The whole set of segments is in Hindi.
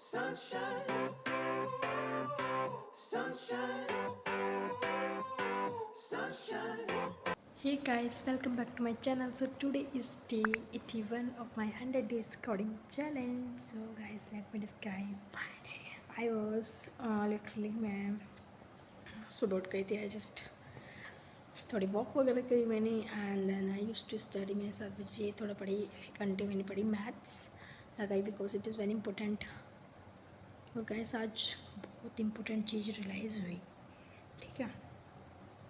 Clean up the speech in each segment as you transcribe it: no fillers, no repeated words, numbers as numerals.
Sunshine, sunshine, sunshine. Hey guys, welcome back to my channel. So today is day 81 of my 100 days coding challenge. So guys, let me describe my day. I was literally मैं सुबह उठ गई थी. I just थोड़ी वॉक वगैरह करी मैंने and then I used to study. मैं 7 बजे थोड़ा पढ़ी, 1 घंटे मैंने पढ़ी मैथ्स लगाई because it is very important. और गाइस आज बहुत इंपॉर्टेंट चीज़ रियलाइज़ हुई. ठीक है,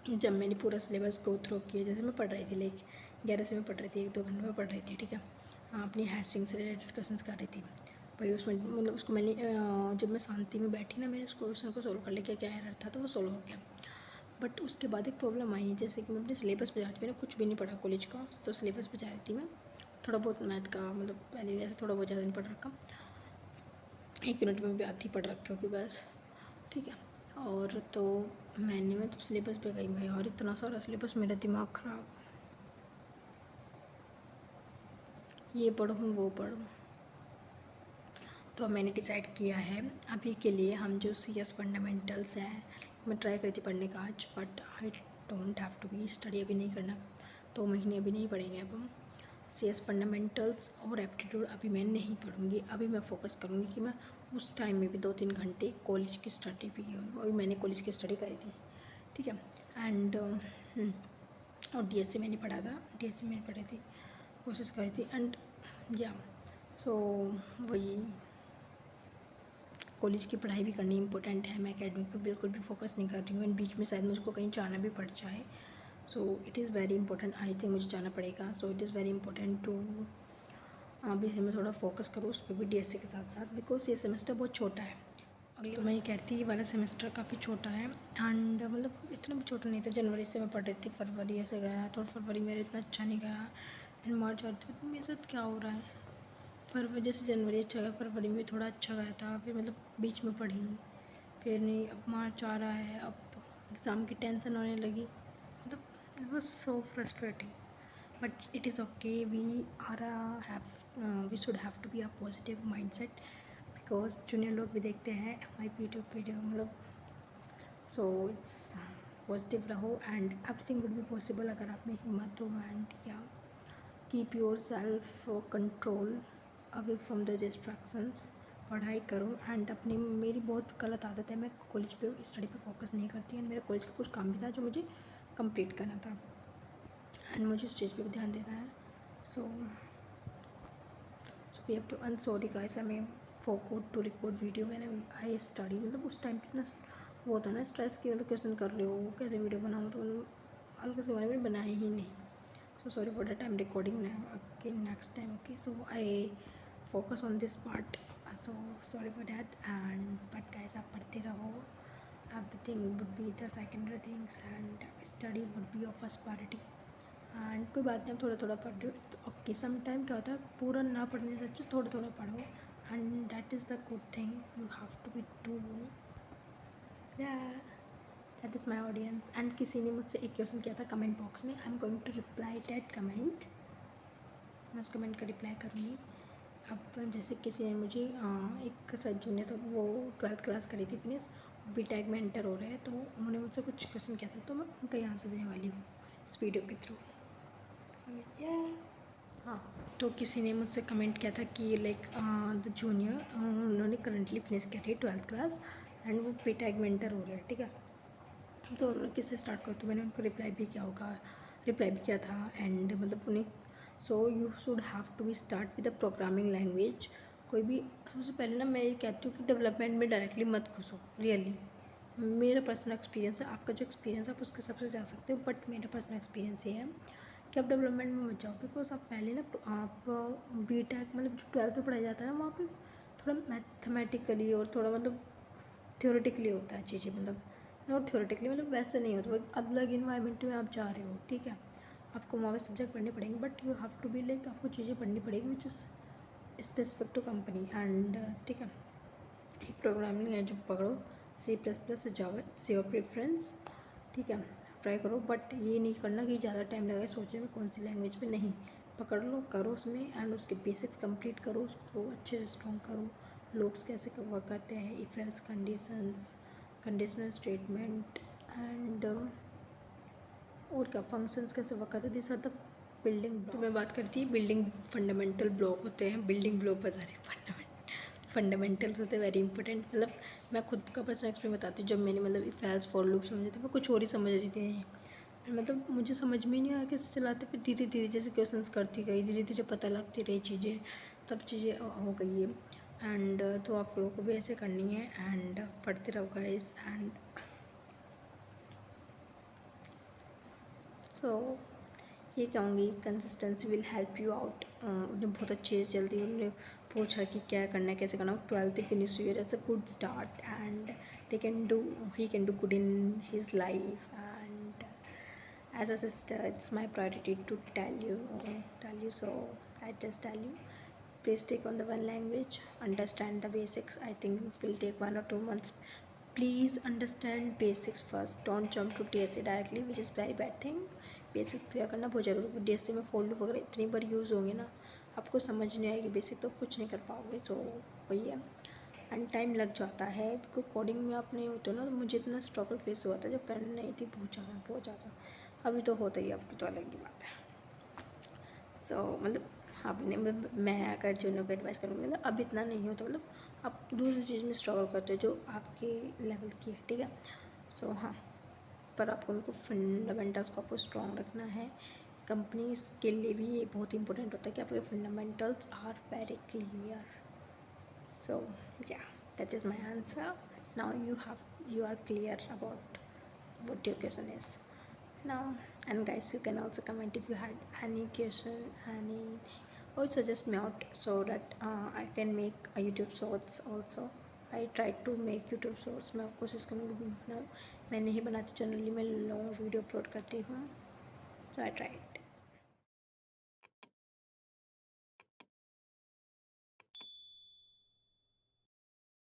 जब मैंने पूरा सिलेबस गो थ्रू किया, जैसे मैं पढ़ रही थी लाइक 11 से मैं पढ़ रही थी, 1-2 घंटे में पढ़ रही थी. ठीक है, अपनी हैशिंग से रिलेटेड क्वेश्चंस कर रही थी भाई. उसमें मतलब उसको मैंने जब मैं शांति में बैठी ना, मैंने उस क्वेश्चन को सोल्व कर लिया. क्या एरर था तो वो सोल्व हो गया. बट उसके बाद एक प्रॉब्लम आई, जैसे कि मैं अपने सिलेबस पे जा रही थी. मैंने कुछ भी नहीं पढ़ा कॉलेज का, तो सिलेबस पे जा रही थी मैं. थोड़ा बहुत मैथ का मतलब पहले वैसे थोड़ा बहुत ज़्यादा नहीं पढ़ रखा, 1 यूनिट में भी आधी पढ़ रखी होगी बस. ठीक है, और तो मैं तो सिलेबस पे गई भाई, और इतना सारा सिलेबस, मेरा दिमाग ख़राब. ये पढ़ूँ वो पढ़ूँ. तो मैंने डिसाइड किया है अभी के लिए हम जो CS फंडामेंटल्स हैं, मैं ट्राई करी थी पढ़ने का आज, but I don't have to be study. अभी नहीं करना, 2 महीने अभी नहीं पढ़ेंगे. अब हम CS फंडामेंटल्स और एप्टीट्यूड अभी मैं नहीं पढ़ूँगी. अभी मैं फोकस करूँगी कि मैं उस टाइम में भी 2-3 घंटे कॉलेज की स्टडी भी हो. अभी मैंने कॉलेज की स्टडी करी थी. ठीक है, एंड और DSC मैंने पढ़ा था, DSC मैंने पढ़ी थी, कोशिश करी थी. एंड या सो वही कॉलेज की पढ़ाई भी करनी इंपॉर्टेंट है. मैं एकेडमिक पे बिल्कुल भी फोकस नहीं कर रही हूँ. एंड बीच में शायद मुझको कहीं जाना भी पड़ जाए, so it is very important. I think मुझे जाना पड़ेगा, so it is very important to अभी से मैं थोड़ा फोकस करूँ उस पर भी DSC के साथ साथ, बिकॉज ये सेमेस्टर बहुत छोटा है. अगले तो मैं ये कहती ये वाला सेमेस्टर काफ़ी छोटा है. एंड मतलब इतना भी छोटा नहीं था. जनवरी से मैं पढ़ रही थी, फरवरी ऐसे गया, तो फरवरी मेरा इतना अच्छा नहीं गया. एंड मार्च आते तो मेरे साथ क्या हो रहा है. फरवरी जैसे जनवरी अच्छा गया, फरवरी में थोड़ा अच्छा गया था, फिर मतलब बीच में पढ़ी, फिर नहीं. अब मार्च आ रहा है, अब एग्ज़ाम की टेंशन होने लगी. मतलब it was so frustrating. But it is okay, we should have to be a positive mind set, because junior लोग भी देखते हैं MI वीडियो मतलब. सो इट्स पॉजिटिव रहो and everything would be possible अगर आप में हिम्मत हो. And yeah keep your self control away from the distractions. पढ़ाई करो. एंड अपनी मेरी बहुत गलत आदत है, मैं कॉलेज पे स्टडी पे फोकस नहीं करती. एंड मेरा कॉलेज का कुछ काम भी था जो मुझे कंप्लीट करना था, एंड मुझे उस चीज़ पे भी ध्यान देना है. So we have to. And sorry guys, I may forgot to record video when I study. मतलब उस टाइम पे इतना वो होता है ना स्ट्रेस की, मतलब क्वेश्चन कर रहे हो कैसे वीडियो बनाऊँ, तो हल्का से मैंने बनाया ही नहीं. So sorry for that. I'm recording now again next time. Okay, so I focus on this part. So sorry for that. And but guys, आप पढ़ते रहो. Everything would be the secondary things and study would be your first priority. And कोई बात नहीं, आप थोड़ा थोड़ा पढ़ रहे हो. ओके, सम टाइम क्या होता है पूरा ना पढ़ने से अच्छा थोड़ा थोड़ा पढ़ो. And that is the good thing you have to be do. That is my audience. And किसी ने मुझसे एक क्वेश्चन किया था कमेंट बॉक्स में. I am going to reply that comment. मैं उस कमेंट का रिप्लाई करूँगी. अब जैसे किसी ने मुझे एक सज्जू ने, तो वो 12th क्लास करी थी फिनिश, BTech में एंटर हो रहे हैं, तो उन्होंने मुझसे कुछ क्वेश्चन किया था, तो मैं उनका ही आंसर देने वाली हूँ इस वीडियो के थ्रू. हाँ, तो किसी ने मुझसे कमेंट किया था कि लाइक द जूनियर, उन्होंने करंटली फिनिश करी 12th क्लास एंड वो BTech में एंटर हो रहे हैं. ठीक है, तो किससे स्टार्ट करो, तो मैंने उनको रिप्लाई भी किया था. एंड मतलब उन्हें so you should have to be start with the programming language. कोई भी सबसे पहले ना मैं ये कहती हूँ कि डेवलपमेंट में डायरेक्टली मत घुसो. रियली मेरा पर्सनल एक्सपीरियंस है, आपका जो एक्सपीरियंस है आप उसके हिसाब से जा सकते हो, बट मेरा पर्सनल एक्सपीरियंस ये है कि आप डेवलपमेंट में मत जाओ. बिकॉज आप पहले ना आप BTech मतलब जो 12th में पढ़ाया जाता है ना, वहाँ पे थोड़ा मैथमेटिकली और थोड़ा मतलब थ्योरेटिकली होता है चीज़ें. मतलब नॉट थ्योरेटिकली, मतलब वैसे नहीं होता. अलग इन्वायरमेंट में आप जा रहे हो. ठीक है, आपको वहाँ पे सब्जेक्ट पढ़ने पड़ेंगे, but you have to be like आपको चीज़ें पढ़नी पड़ेगी which is specific to company. And ठीक है, एक प्रोग्रामिंग है जो पकड़ो, C++, जावा, योर प्रेफरेंस. ठीक है, ट्राई करो, बट ये नहीं करना कि ज़्यादा टाइम लगे सोचने में कौन सी लैंग्वेज में. नहीं, पकड़ लो, करो उसमें, एंड उसके बेसिक्स कंप्लीट करो, उसको अच्छे से स्ट्रॉन्ग करो. लूप्स कैसे वर्क करते हैं, if else conditions, conditional statement and और क्या फंक्शंस कैसे वर्क करते हैं, दिस आर द बिल्डिंग। तो मैं बात करती हूँ बिल्डिंग फंडामेंटल ब्लॉक होते हैं, बिल्डिंग ब्लॉक बता रही हूँ, फंडामेंटल्स होते हैं वेरी इंपॉर्टेंट। मतलब मैं खुद का पर्सनल एक्सपीरियंस बताती हूँ, जब मैंने मतलब इफ एल्स फॉर लूप समझे थे, मैं कुछ और ही समझ रही थी, मतलब मुझे समझ में नहीं आया कैसे चलाते। फिर धीरे धीरे जैसे क्वेश्चंस करती गई, धीरे धीरे पता लगती रही चीज़ें, तब चीज़ें हो गई है। एंड तो आप लोगों को भी ऐसे करनी है एंड पढ़ते रहो गाइस। एंड सो ये कहूँगी consistency will help you out. उन्हें बहुत अच्छे से जल्दी उन्होंने पूछा कि क्या करना है, कैसे करना। 12th finish year, it's a good start and he can do good in his life. And as a sister, it's my priority to tell you. So I just tell you, please take on the one language, understand the basics. I think it will take 1 or 2 months. Please understand basics first, don't jump to DSA directly, which is very bad thing. Basics clear करना बहुत ज़रूरी है। DSA में फोल्ड वगैरह इतनी बार यूज़ होंगे ना, आपको समझ नहीं आएगी बेसिक, तो कुछ नहीं कर पाओगे। सो वही है, एंड टाइम लग जाता है, क्योंकि कोडिंग में आप नहीं होते ना। तो मुझे इतना स्ट्रगल फेस हुआ था जब करनी नहीं थी, बहुत ज़्यादा। अभी तो होता ही, आपकी तो अलग ही बात है। सो मतलब आपने, मैं अगर जिन्हों को एडवाइस करूँगी, मतलब अब इतना नहीं होता, मतलब आप दूसरी चीज़ में स्ट्रगल करते हो जो आपके लेवल की है, ठीक है। सो हाँ, पर आपको उनको फंडामेंटल्स को आपको स्ट्रॉन्ग रखना है। कंपनीज के लिए भी ये बहुत इंपॉर्टेंट होता है कि आपके फंडामेंटल्स आर वेरी क्लियर। सो या, that is my answer. Now you are clear about what your question is now. And guys, you can also comment if you had any question, any, or suggest me out so that I can make a YouTube shorts also. I try to make YouTube shorts, मैं कोशिश करूँगी बनाऊँ। मैं नहीं बनाती, जनरली मैं लॉन्ग वीडियो अपलोड करती हूँ, so I tried.